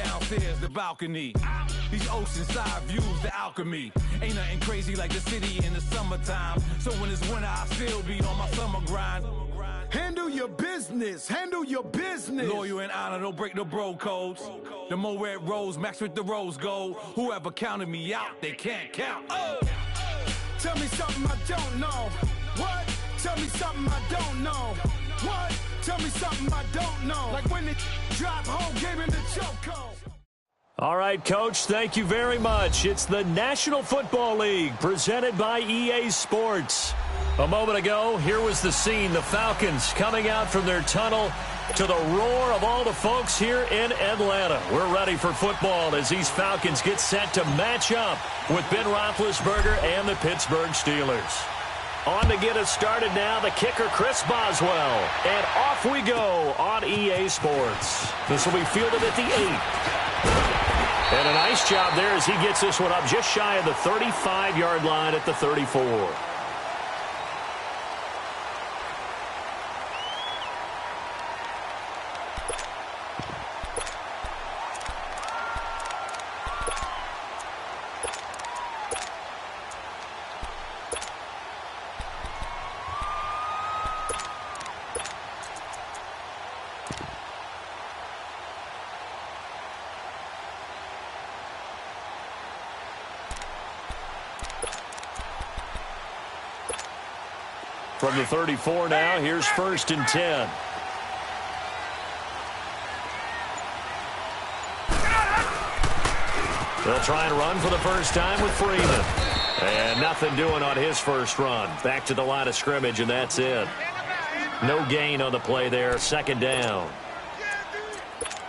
downstairs, the balcony. These oceanside views, the alchemy. Ain't nothing crazy like the city in the summertime. So when it's winter, I still be on my summer grind. Handle your business. Handle your business. Loyal and honor, don't break the bro codes. The more red rose, max with the rose gold. Whoever counted me out, they can't count. Oh! Tell me something I don't know. What? Tell me something I don't know. What? Tell me something I don't know. Like when it dropped home, gave him the chokehold. All right, Coach, thank you very much. It's the National Football League presented by EA Sports. A moment ago, here was the scene. The Falcons coming out from their tunnel to the roar of all the folks here in Atlanta. We're ready for football as these Falcons get set to match up with Ben Roethlisberger and the Pittsburgh Steelers. On to get us started now, the kicker, Chris Boswell. And off we go on EA Sports. This will be fielded at the 8. And a nice job there as he gets this one up just shy of the 35-yard line at the 34. From the 34 now, here's 1st and 10. They'll try and run for the first time with Freeman. And nothing doing on his first run. Back to the line of scrimmage, and that's it. No gain on the play there, 2nd down.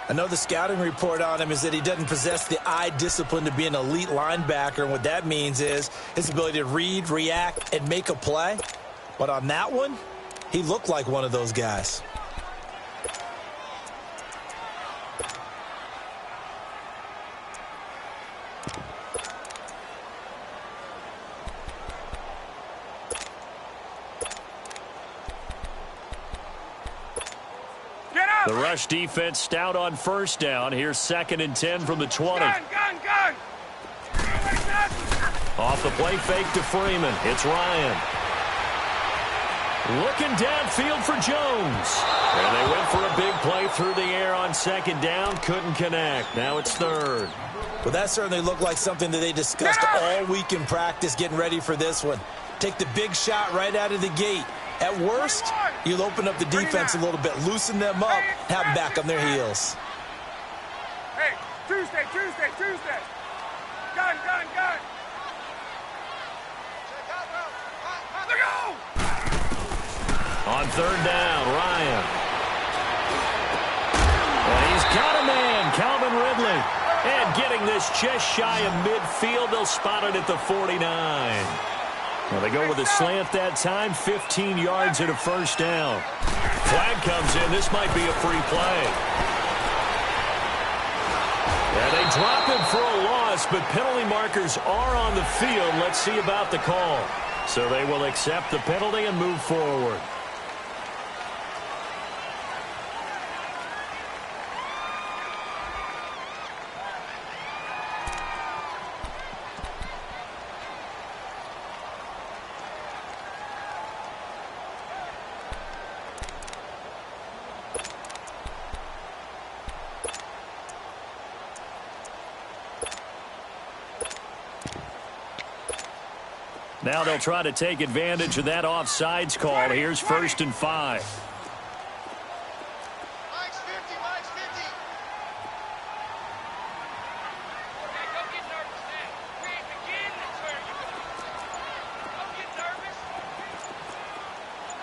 I know the scouting report on him is that he doesn't possess the eye discipline to be an elite linebacker, and what that means is his ability to read, react, and make a play. But on that one, he looked like one of those guys. The rush defense stout on 1st down. Here's 2nd and 10 from the 20. Gun! Off the play fake to Freeman. It's Ryan. Looking downfield for Jones. And they went for a big play through the air on 2nd down. Couldn't connect. Now it's 3rd. Well, that certainly looked like something that they discussed all week in practice getting ready for this one. Take the big shot right out of the gate. At worst, you'll open up the defense a little bit, loosen them up, have them back on their heels. Hey, Tuesday. Gun. Look out! On 3rd down, Ryan. And he's got a man, Calvin Ridley. And getting this just shy of midfield, they'll spot it at the 49. Well, they go with a slant that time, 15 yards and a 1st down. Flag comes in. This might be a free play. And they drop him for a loss, but penalty markers are on the field. Let's see about the call. So they will accept the penalty and move forward. Now they'll try to take advantage of that offsides call. Here's 1st and 5. Mike's 50. Okay, don't get nervous now. We ain't beginning where you go. Don't get nervous.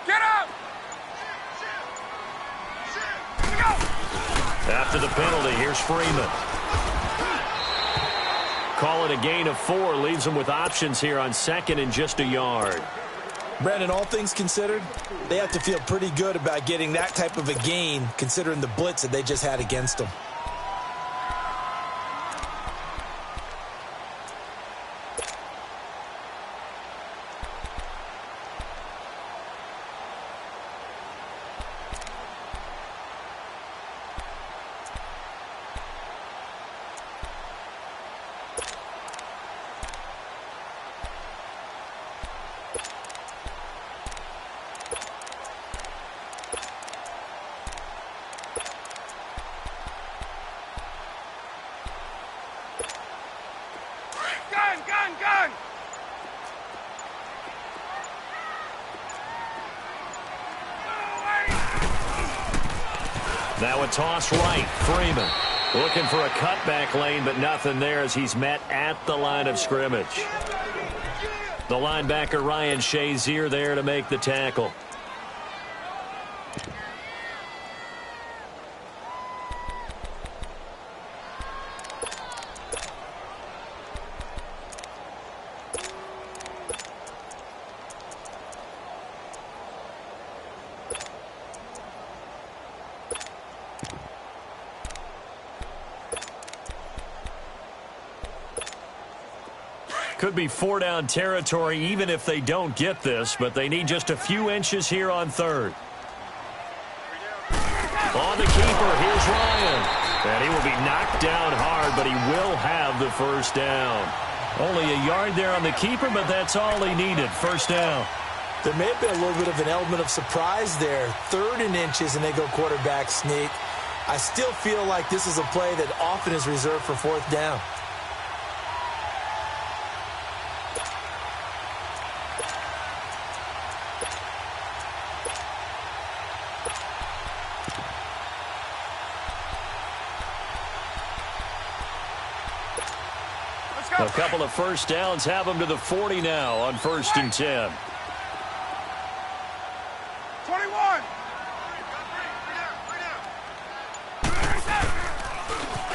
Get up! Shoot! Go! After the penalty, here's Freeman. Call it a gain of 4. Leaves them with options here on 2nd and just a yard. Brandon, all things considered, they have to feel pretty good about getting that type of a gain considering the blitz that they just had against them. Now a toss right. Freeman looking for a cutback lane, but nothing there as he's met at the line of scrimmage. The linebacker Ryan Shazier there to make the tackle. Could be 4-down territory even if they don't get this, but they need just a few inches here on third. On the keeper, here's Ryan. And he will be knocked down hard, but he will have the first down. Only a yard there on the keeper, but that's all he needed. First down. There may have been a little bit of an element of surprise there. 3rd and inches, and they go quarterback sneak. I still feel like this is a play that often is reserved for 4th down. A couple of first downs have them to the 40 now on 1st and 10. 21.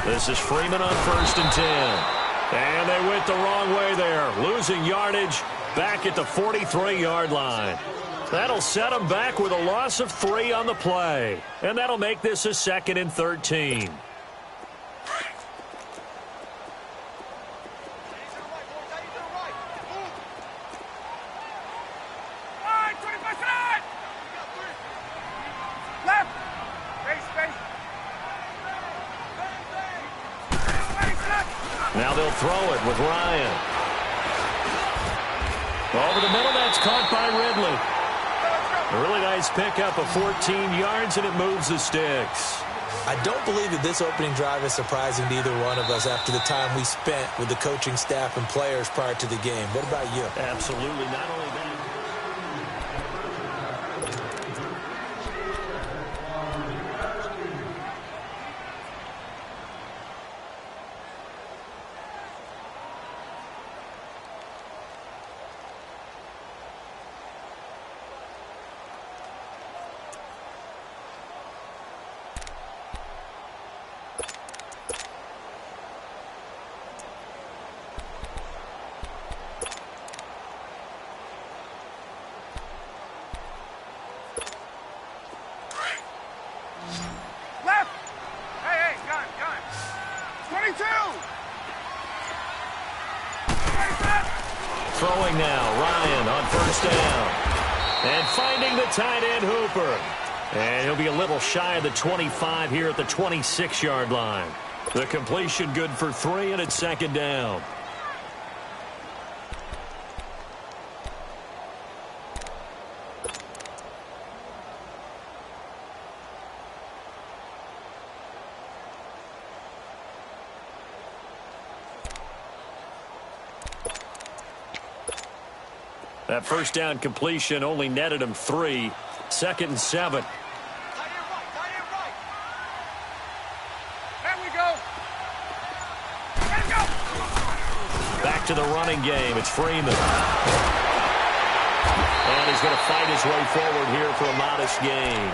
This is Freeman on 1st and 10. And they went the wrong way there, losing yardage back at the 43-yard line. That'll set them back with a loss of 3 on the play. And that'll make this a 2nd and 13. Now they'll throw it with Ryan. Over the middle, that's caught by Ridley. A really nice pickup of 14 yards, and it moves the sticks. I don't believe that this opening drive is surprising to either one of us after the time we spent with the coaching staff and players prior to the game. What about you? Absolutely. Not only that. Throwing now, Ryan on 1st down. And finding the tight end, Hooper. And he'll be a little shy of the 25 here at the 26-yard line. The completion good for 3, and it's 2nd down. That first down completion only netted him 3. 2nd and 7. Back to the running game. It's Freeman. And he's going to fight his way forward here for a modest gain.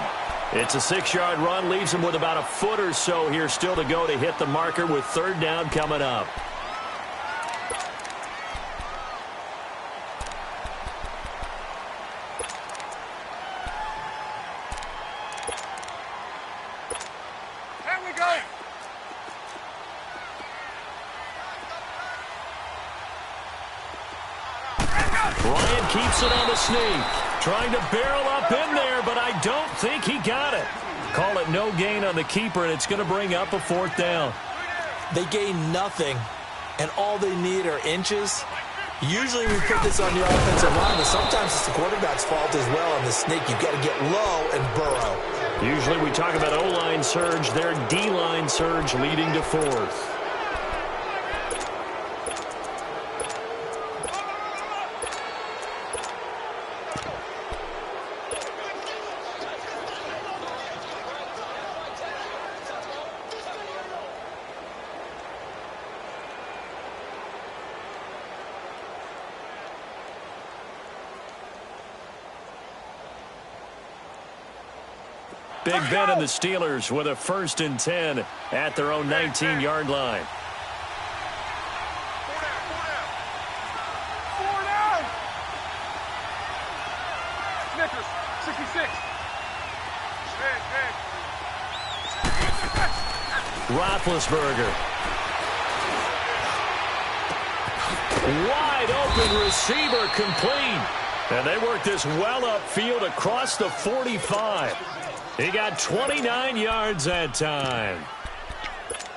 It's a 6-yard run. Leaves him with about a foot or so here still to go to hit the marker with 3rd down coming up. Ryan keeps it on the sneak. Trying to barrel up in there, but I don't think he got it. Call it no gain on the keeper, and it's going to bring up a 4th down. They gain nothing, and all they need are inches. Usually we put this on the offensive line, but sometimes it's the quarterback's fault as well on the sneak. You've got to get low and burrow. Usually we talk about O-line surge. Their D-line surge leading to 4th. Big Ben and the Steelers with a 1st and 10 at their own 19-yard line. Snickers, 66. Roethlisberger. Wide open receiver complete. And they worked this well upfield across the 45. He got 29 yards that time.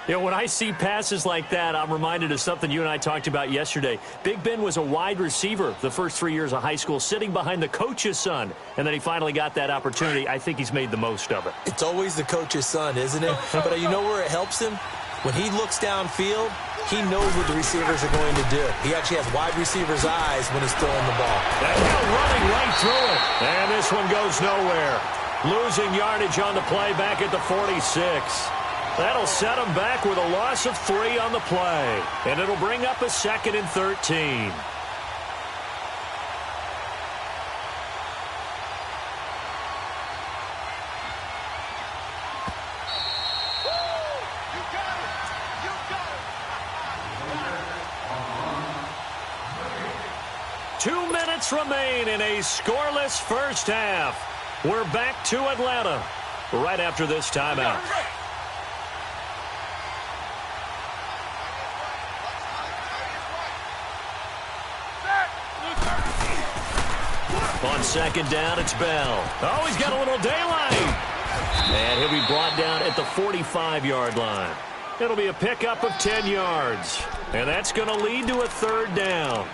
You know, when I see passes like that, I'm reminded of something you and I talked about yesterday. Big Ben was a wide receiver the first 3 years of high school, sitting behind the coach's son. And then he finally got that opportunity. I think he's made the most of it. It's always the coach's son, isn't it? But you know where it helps him? When he looks downfield, he knows what the receivers are going to do. He actually has wide receivers' eyes when he's throwing the ball. And now running right through it. And this one goes nowhere. Losing yardage on the play back at the 46. That'll set him back with a loss of 3 on the play. And it'll bring up a 2nd and 13. Remain in a scoreless first half. We're back to Atlanta right after this timeout. On 2nd down, it's Bell. Oh, he's got a little daylight. And he'll be brought down at the 45-yard line. It'll be a pickup of 10 yards. And that's going to lead to a 3rd down.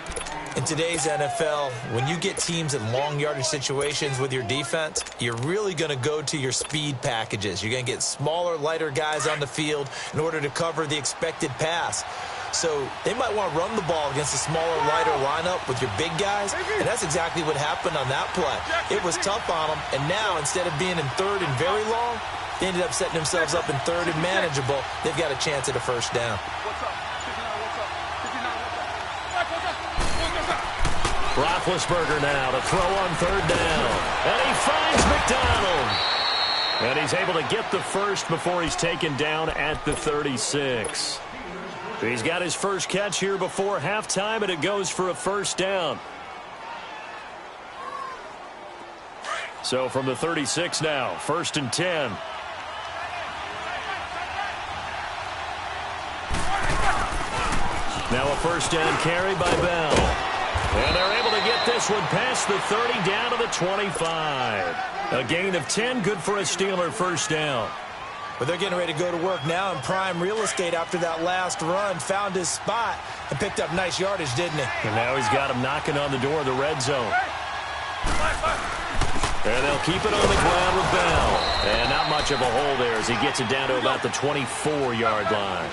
In today's NFL, when you get teams in long yardage situations with your defense, you're really going to go to your speed packages. You're going to get smaller, lighter guys on the field in order to cover the expected pass. So they might want to run the ball against a smaller, lighter lineup with your big guys, and that's exactly what happened on that play. It was tough on them, and now instead of being in 3rd and very long, they ended up setting themselves up in 3rd and manageable. They've got a chance at a 1st down. Roethlisberger now to throw on 3rd down. And he finds McDonald. And he's able to get the 1st before he's taken down at the 36. He's got his first catch here before halftime, and it goes for a 1st down. So from the 36 now, 1st and 10. Now a 1st down carry by Bell. And they're able to get this one past the 30 down to the 25. A gain of 10, good for a Steeler 1st down. But they're getting ready to go to work now in prime real estate after that last run. Found his spot and picked up nice yardage, didn't he? And now he's got him knocking on the door of the red zone. And they'll keep it on the ground with Bell. And not much of a hole there as he gets it down to about the 24-yard line.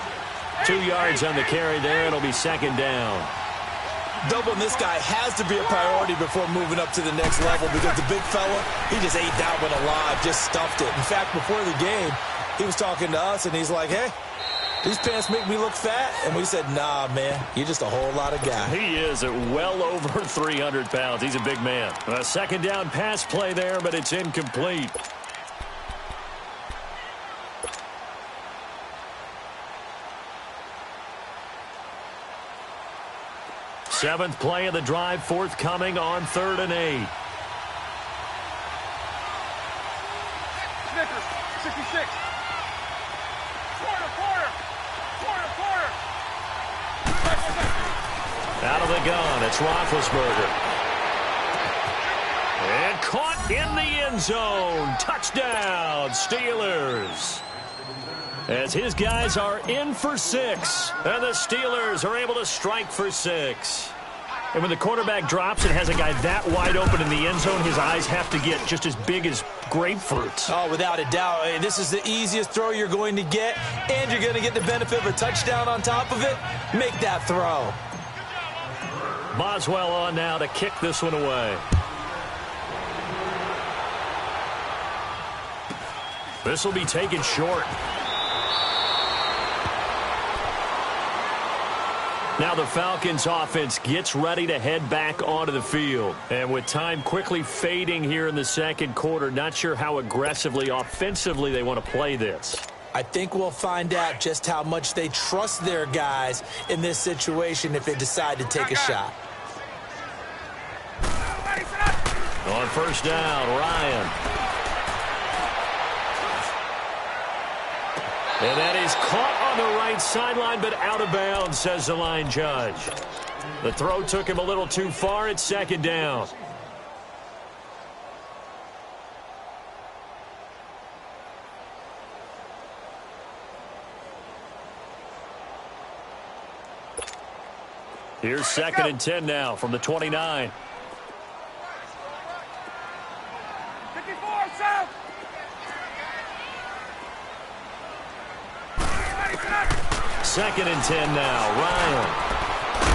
2 yards on the carry there. It'll be 2nd down. Doubling this guy has to be a priority before moving up to the next level because the big fella, he just ate that one alive, just stuffed it. In fact, before the game, he was talking to us, and he's like, hey, these pants make me look fat. And we said, nah, man, you're just a whole lot of guy. He is at well over 300 pounds. He's a big man. A 2nd down pass play there, but it's incomplete. Seventh play of the drive forthcoming on 3rd and 8. Snickers, 66. Quarter. Out of the gun, it's Roethlisberger. And caught in the end zone. Touchdown, Steelers. As his guys are in for 6, and the Steelers are able to strike for 6. And when the quarterback drops and has a guy that wide open in the end zone, his eyes have to get just as big as grapefruits. Oh, without a doubt. This is the easiest throw you're going to get, and you're going to get the benefit of a touchdown on top of it. Make that throw. Boswell on now to kick this one away. This will be taken short. Now the Falcons offense gets ready to head back onto the field. And with time quickly fading here in the second quarter, not sure how aggressively, offensively they want to play this. I think we'll find out just how much they trust their guys in this situation if they decide to take a shot. On first down, Ryan. And that is caught on the right sideline, but out of bounds, says the line judge. The throw took him a little too far. It's second down. Here's second and 10 now from the 29. 54, south. Second and 10 now. Ryan.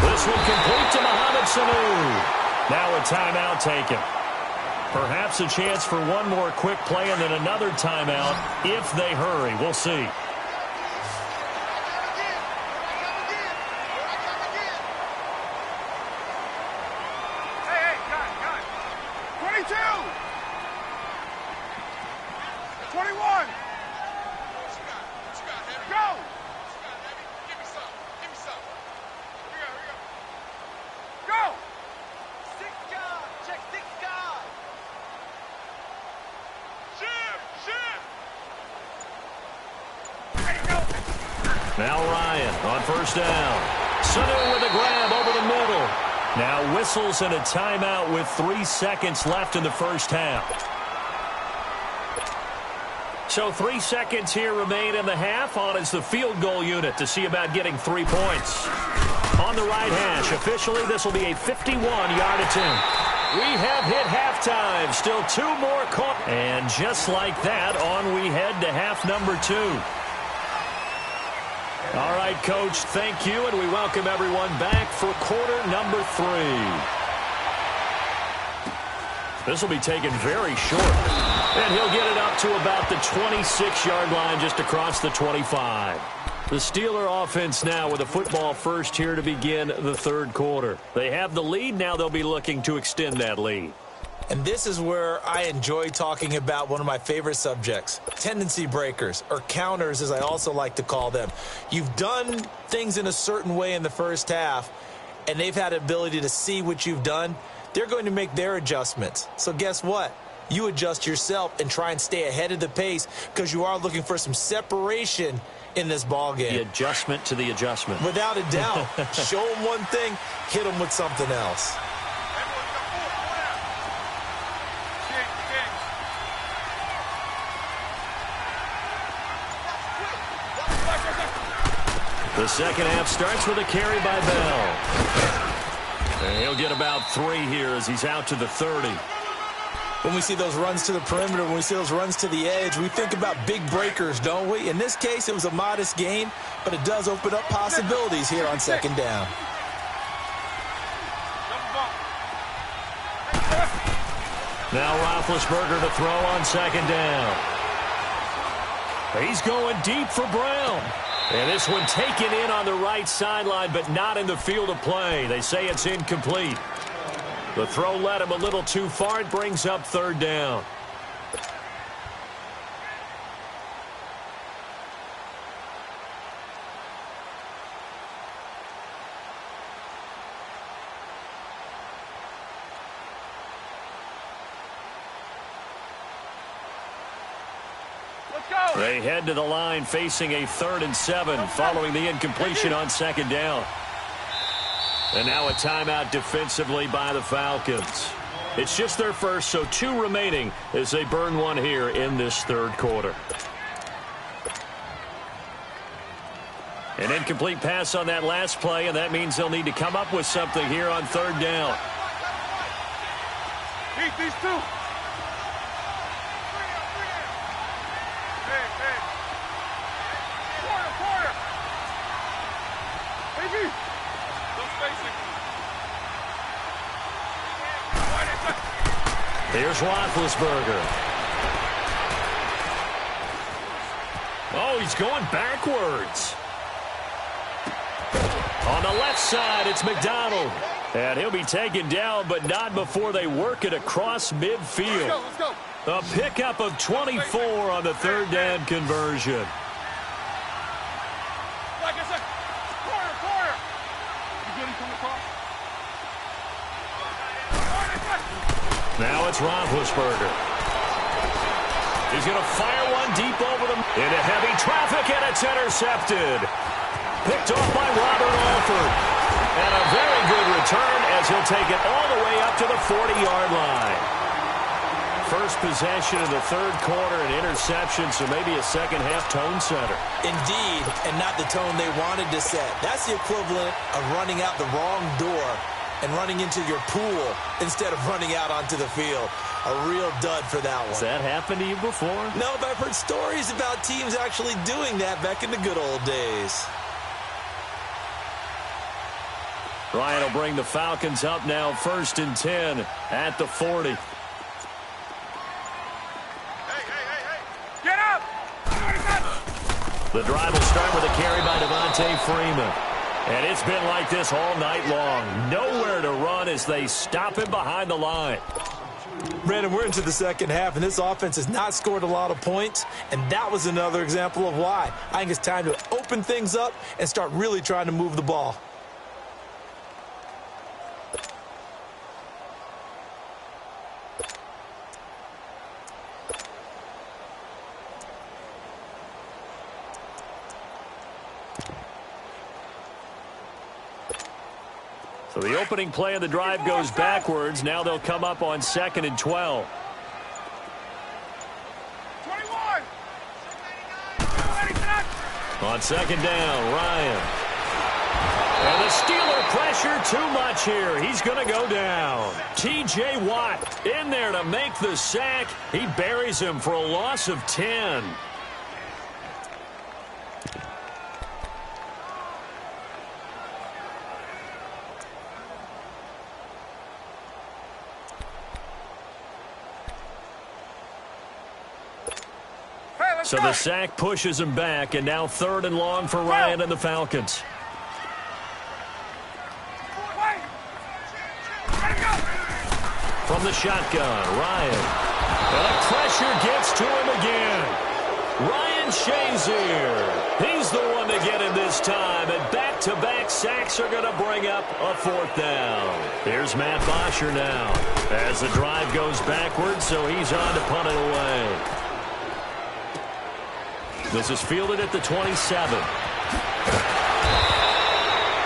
This one complete to Mohamed Sanu. Now a timeout taken. Perhaps a chance for one more quick play and then another timeout if they hurry. We'll see. Hey, got. 22. 21. Go. Go! 6 guard! Check 6 guard! Ready, go! Now Ryan on first down. Sanu with a grab over the middle. Now whistles and a timeout with 3 seconds left in the first half. So 3 seconds here remain in the half. On is the field goal unit to see about getting 3 points. On the right hash, officially, this will be a 51-yard attempt. We have hit halftime. Still 2 more calls. And just like that, on we head to half number 2. All right, Coach, thank you, and we welcome everyone back for quarter number 3. This will be taken very short. And he'll get it up to about the 26-yard line just across the 25. The Steeler offense now with a football first here to begin the third quarter. They have the lead. Now they'll be looking to extend that lead. And this is where I enjoy talking about one of my favorite subjects, tendency breakers, or counters as I also like to call them. You've done things in a certain way in the first half, and they've had the ability to see what you've done. They're going to make their adjustments. So guess what? You adjust yourself and try and stay ahead of the pace because you are looking for some separation in this ball game. The adjustment to the adjustment. Without a doubt. Show them one thing, hit them with something else. The second half starts with a carry by Bell. And he'll get about 3 here as he's out to the 30. When we see those runs to the perimeter, when we see those runs to the edge, we think about big breakers, don't we? In this case, it was a modest gain, but it does open up possibilities here on second down. Now Roethlisberger to throw on second down. He's going deep for Brown. And this one taken in on the right sideline, but not in the field of play. They say it's incomplete. The throw led him a little too far. It brings up third down. They head to the line facing a 3rd and 7 following the incompletion on second down. And now a timeout defensively by the Falcons. It's just their first, so 2 remaining as they burn one here in this third quarter. An incomplete pass on that last play, and that means they'll need to come up with something here on third down. Beat these 2. Quarter. Baby. Here's Roethlisberger. Oh, he's going backwards. On the left side, it's McDonald. And he'll be taken down, but not before they work it across midfield. Let's go. A pickup of 24 on the third down conversion. Like I said, corner. You getting from the cross? Now it's Roethlisberger. He's going to fire one deep over them into heavy traffic, and it's intercepted. Picked off by Robert Alford. And a very good return as he'll take it all the way up to the 40-yard line. First possession in the third quarter, an interception, so maybe a second-half tone setter. Indeed, and not the tone they wanted to set. That's the equivalent of running out the wrong door and running into your pool instead of running out onto the field. A real dud for that one. Has that happened to you before? No, but I've heard stories about teams actually doing that back in the good old days. Ryan will bring the Falcons up now, 1st and 10 at the 40. Hey. Get up! The drive will start with a carry by Devontae Freeman. And it's been like this all night long. Nowhere to run as they stop him behind the line. Brandon, we're into the second half, and this offense has not scored a lot of points, and that was another example of why. I think it's time to open things up and start really trying to move the ball. So the opening play of the drive goes backwards. Now they'll come up on 2nd and 12. 21! On 2nd down, Ryan. And the Steeler pressure too much here. He's going to go down. T.J. Watt in there to make the sack. He buries him for a loss of 10. So the sack pushes him back, and now 3rd and long for Ryan and the Falcons. From the shotgun, Ryan. And the pressure gets to him again. Ryan Shazier. He's the one to get him this time, and back-to-back sacks are going to bring up a 4th down. Here's Matt Bosher now as the drive goes backwards, so he's on to punt it away. This is fielded at the 27.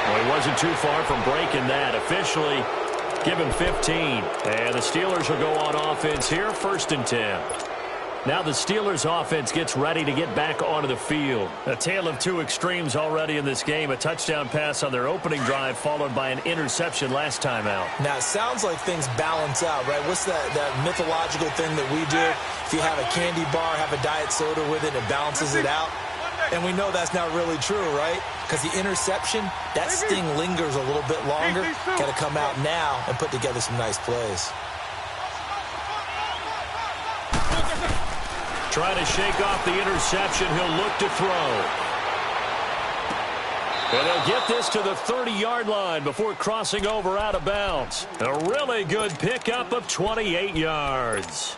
Well, he wasn't too far from breaking that. Officially, give him 15. And the Steelers will go on offense here, 1st and 10. Now the Steelers offense gets ready to get back onto the field. A tale of two extremes already in this game. A touchdown pass on their opening drive followed by an interception last time out. Now, it sounds like things balance out, right? What's that mythological thing that we do? If you have a candy bar, have a diet soda with it, it balances it out. And we know that's not really true, right? Because the interception, that sting lingers a little bit longer. Got to come out now and put together some nice plays. Trying to shake off the interception. He'll look to throw. And they'll get this to the 30-yard line before crossing over out of bounds. A really good pickup of 28 yards.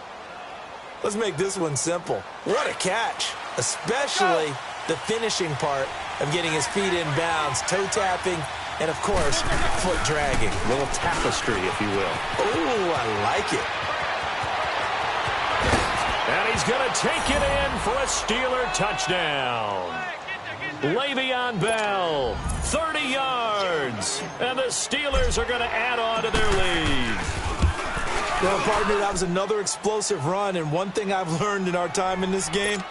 Let's make this one simple. What a catch, especially the finishing part of getting his feet in bounds, toe tapping, and, of course, foot dragging. A little tapestry, if you will. Oh, I like it. And he's going to take it in for a Steeler touchdown. Le'Veon Bell, 30 yards. And the Steelers are going to add on to their lead. Well, partner, that was another explosive run. And one thing I've learned in our time in this game,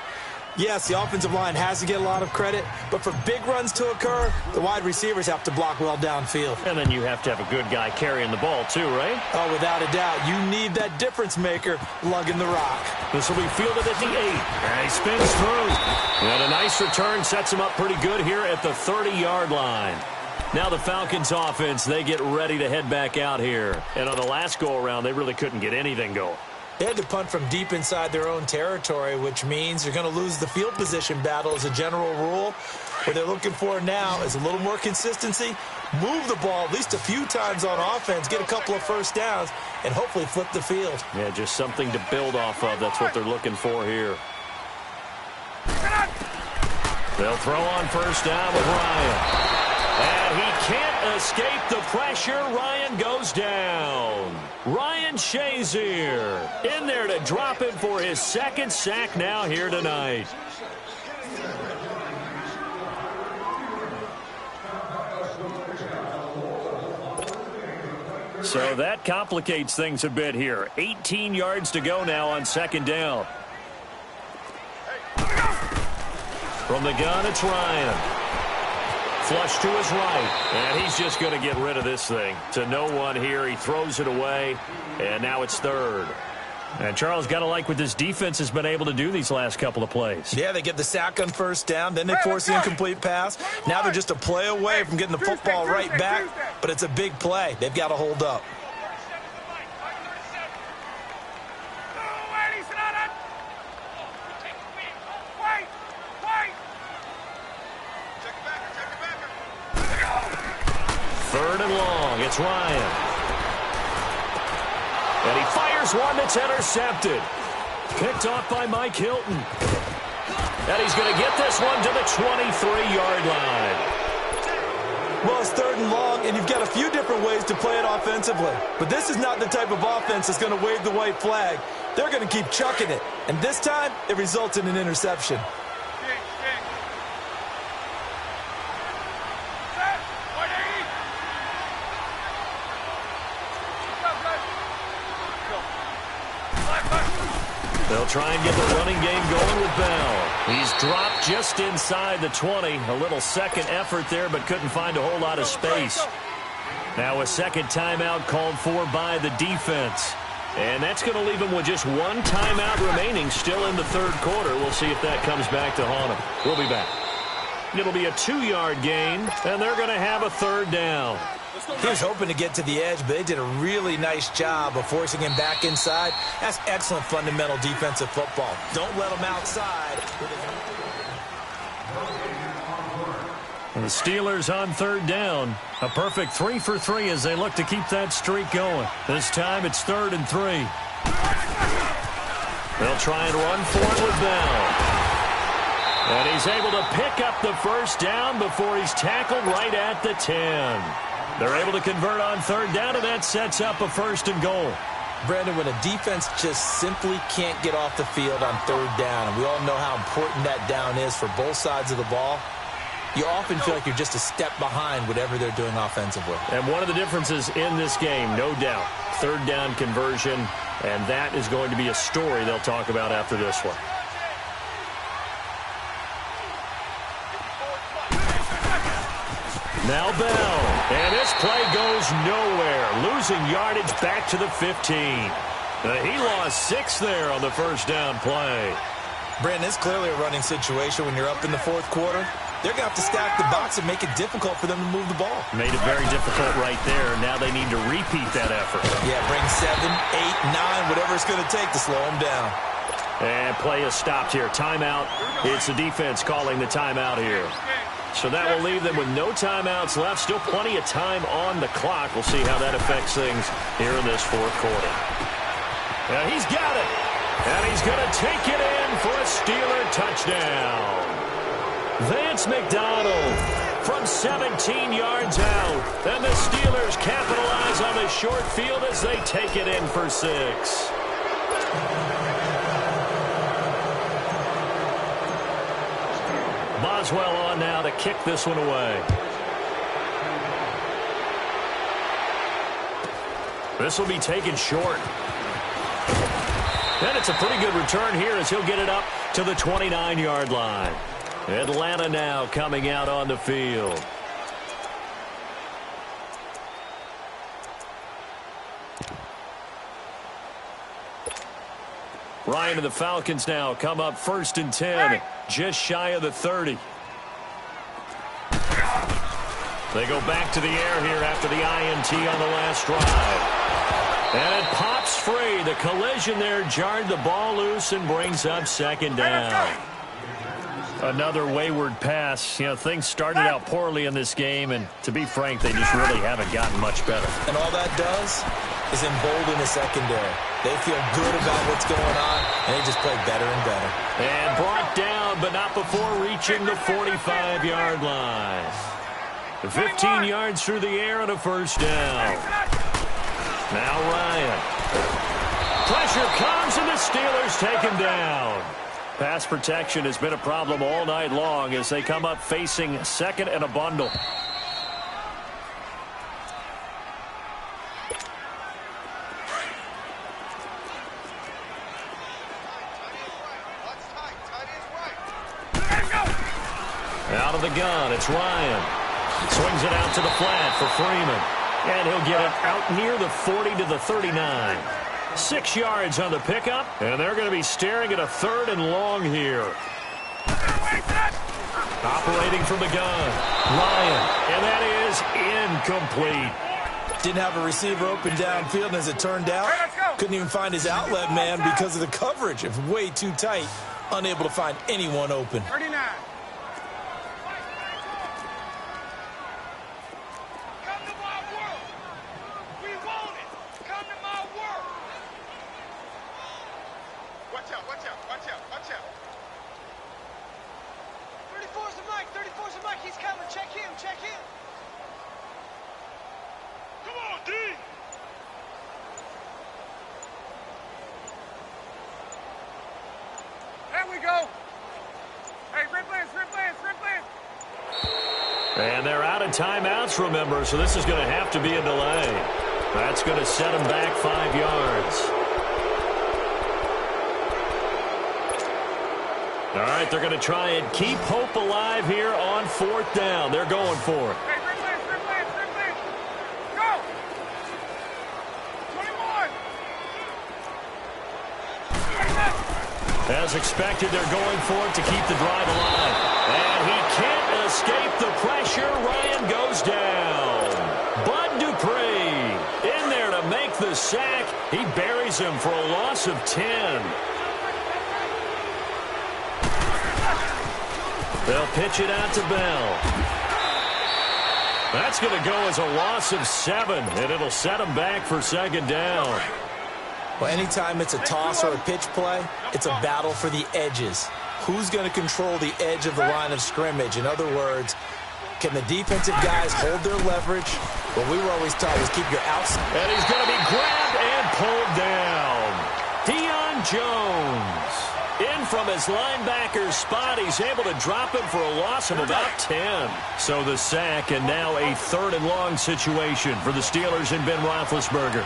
yes, the offensive line has to get a lot of credit, but for big runs to occur, the wide receivers have to block well downfield. And then you have to have a good guy carrying the ball too, right? Oh, without a doubt. You need that difference maker lugging the rock. This will be fielded at the 8. And he spins through. And a nice return sets him up pretty good here at the 30-yard line. Now the Falcons offense, they get ready to head back out here. And on the last go-around, they really couldn't get anything going. They had to punt from deep inside their own territory, which means you're going to lose the field position battle as a general rule. What they're looking for now is a little more consistency, move the ball at least a few times on offense, get a couple of first downs, and hopefully flip the field. Yeah, just something to build off of. That's what they're looking for here. They'll throw on first down with Ryan. And he can't escape the pressure. Ryan goes down. Ryan Shazier in there to drop him for his second sack now here tonight. So that complicates things a bit here. 18 yards to go now on second down. From the gun, it's Ryan. Flush to his right, and he's just going to get rid of this thing. To no one here, he throws it away, and now it's third. And Charles, got to like what this defense has been able to do these last couple of plays. Yeah, they get the sack on first down, then they force the incomplete pass. Now they're just a play away from getting the football right back, but it's a big play. They've got to hold up. Third and long, it's Ryan. And he fires one that's intercepted. Picked off by Mike Hilton. And he's going to get this one to the 23-yard line. Well, it's third and long, and you've got a few different ways to play it offensively. But this is not the type of offense that's going to wave the white flag. They're going to keep chucking it. And this time, it results in an interception. They'll try and get the running game going with Bell. He's dropped just inside the 20. A little second effort there, but couldn't find a whole lot of space. Now a second timeout called for by the defense. And that's going to leave him with just one timeout remaining still in the third quarter. We'll see if that comes back to haunt him. We'll be back. It'll be a 2-yard gain, and they're going to have a third down. He was hoping to get to the edge, but they did a really nice job of forcing him back inside. That's excellent fundamental defensive football. Don't let him outside. And the Steelers on third down. A perfect 3 for 3 as they look to keep that streak going. This time it's 3rd and 3. They'll try and run for it with Bell. And he's able to pick up the first down before he's tackled right at the 10. They're able to convert on third down, and that sets up a 1st and goal. Brandon, when a defense just simply can't get off the field on third down, and we all know how important that down is for both sides of the ball, you often feel like you're just a step behind whatever they're doing offensively. And one of the differences in this game, no doubt, third down conversion, and that is going to be a story they'll talk about after this one. Now Bell, and this play goes nowhere, losing yardage back to the 15. He lost 6 there on the first down play. Brandon, it's clearly a running situation when you're up in the fourth quarter. They're going to have to stack the box and make it difficult for them to move the ball. Made it very difficult right there. Now they need to repeat that effort. Yeah, bring 7, 8, 9, whatever it's going to take to slow them down. And play is stopped here. Timeout. It's the defense calling the timeout here. So that will leave them with no timeouts left. Still plenty of time on the clock. We'll see how that affects things here in this fourth quarter. And he's got it. And he's going to take it in for a Steeler touchdown. Vance McDonald from 17 yards out. And the Steelers capitalize on the short field as they take it in for 6. Boswell on now to kick this one away. This will be taken short. And it's a pretty good return here as he'll get it up to the 29-yard line. Atlanta now coming out on the field. Ryan and the Falcons now come up 1st and 10, just shy of the 30. They go back to the air here after the INT on the last drive. And it pops free. The collision there jarred the ball loose and brings up second down. Another wayward pass. You know, things started out poorly in this game, and to be frank, they just really haven't gotten much better. And all that does is embolden the secondary. They feel good about what's going on, and they just play better and better. And brought down, but not before reaching the 45-yard line. 15 yards through the air and a first down. Now Ryan. Pressure comes, and the Steelers take him down. Pass protection has been a problem all night long as they come up facing second and a bundle. Out of the gun, it's Ryan. Swings it out to the flat for Freeman. And he'll get it out near the 40 to the 39. 6 yards on the pickup, and they're going to be staring at a 3rd and long here. Operating from the gun, Ryan, and that is incomplete. Didn't have a receiver open downfield, and as it turned out, couldn't even find his outlet man because of the coverage. It was way too tight, unable to find anyone open. 39. Come to my world. We want it. Come to my world. Watch out, watch out, watch out, watch out. 34's the mic. 34's the mic. He's coming. Check him. Check him. Come on, D. There we go. Hey, Red Lance, Red Lance, Red Lance. And they're out of timeouts, remember, so this is going to have to be a delay. That's going to set them back 5 yards. All right, they're going to try and keep hope alive here on 4th down. They're going for it. Hey, Red Lance, Red Lance, Red Lance. Go. 21. As expected, they're going for it to keep the drive alive. And he can't escape the pressure. Ryan goes down. Bud Dupree in there to make the sack. He buries him for a loss of 10. They'll pitch it out to Bell. That's going to go as a loss of 7, and it'll set him back for second down. Well, anytime it's a toss or a pitch play, it's a battle for the edges. Who's going to control the edge of the line of scrimmage? In other words, can the defensive guys hold their leverage? What we were always taught was keep your outside. And he's going to be grabbed and pulled down. Deion Jones. In from his linebacker spot, he's able to drop him for a loss of about 10. So the sack, and now a 3rd and long situation for the Steelers and Ben Roethlisberger.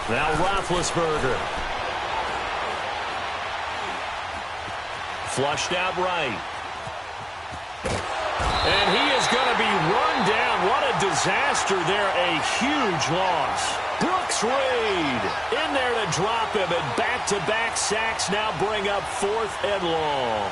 Now Roethlisberger. Flushed out right. And he is going to be run down. What a disaster there. A huge loss. Brooks Reed in there to drop him, and back-to-back sacks now bring up 4th and long.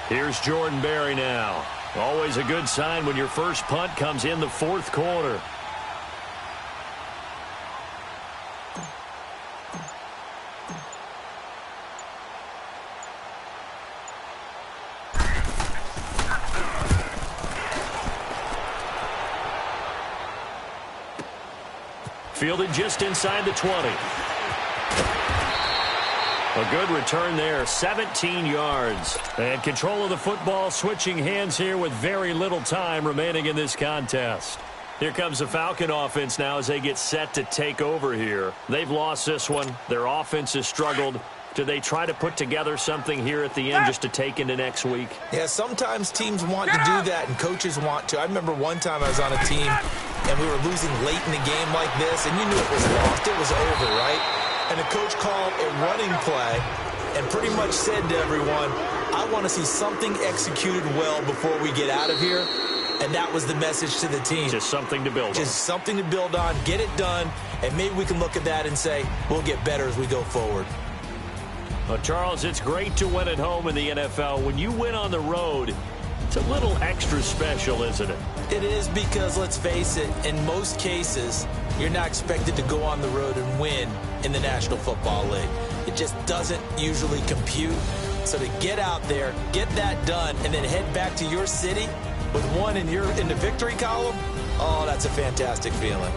Here's Jordan Berry now. Always a good sign when your first punt comes in the 4th quarter. Fielded just inside the 20. A good return there, 17 yards. And control of the football, switching hands here with very little time remaining in this contest. Here comes the Falcon offense now as they get set to take over here. They've lost this one. Their offense has struggled. Do they try to put together something here at the end just to take into next week? Yeah, sometimes teams want to do that and coaches want to. I remember one time I was on a team and we were losing late in the game like this, and you knew it was lost. It was over, right? And the coach called a running play and pretty much said to everyone, I want to see something executed well before we get out of here. And that was the message to the team. Just something to build on. Just something to build on, get it done, and maybe we can look at that and say, we'll get better as we go forward. Well, Charles, it's great to win at home in the NFL. When you win on the road, it's a little extra special, isn't it? It is, because, let's face it, in most cases, you're not expected to go on the road and win in the National Football League. It just doesn't usually compute. So to get out there, get that done, and then head back to your city with one in the victory column, oh, that's a fantastic feeling.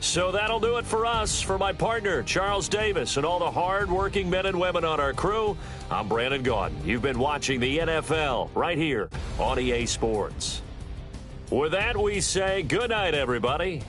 So that'll do it for us. For my partner, Charles Davis, and all the hard-working men and women on our crew, I'm Brandon Gaudin. You've been watching the NFL right here on EA Sports. With that, we say good night, everybody.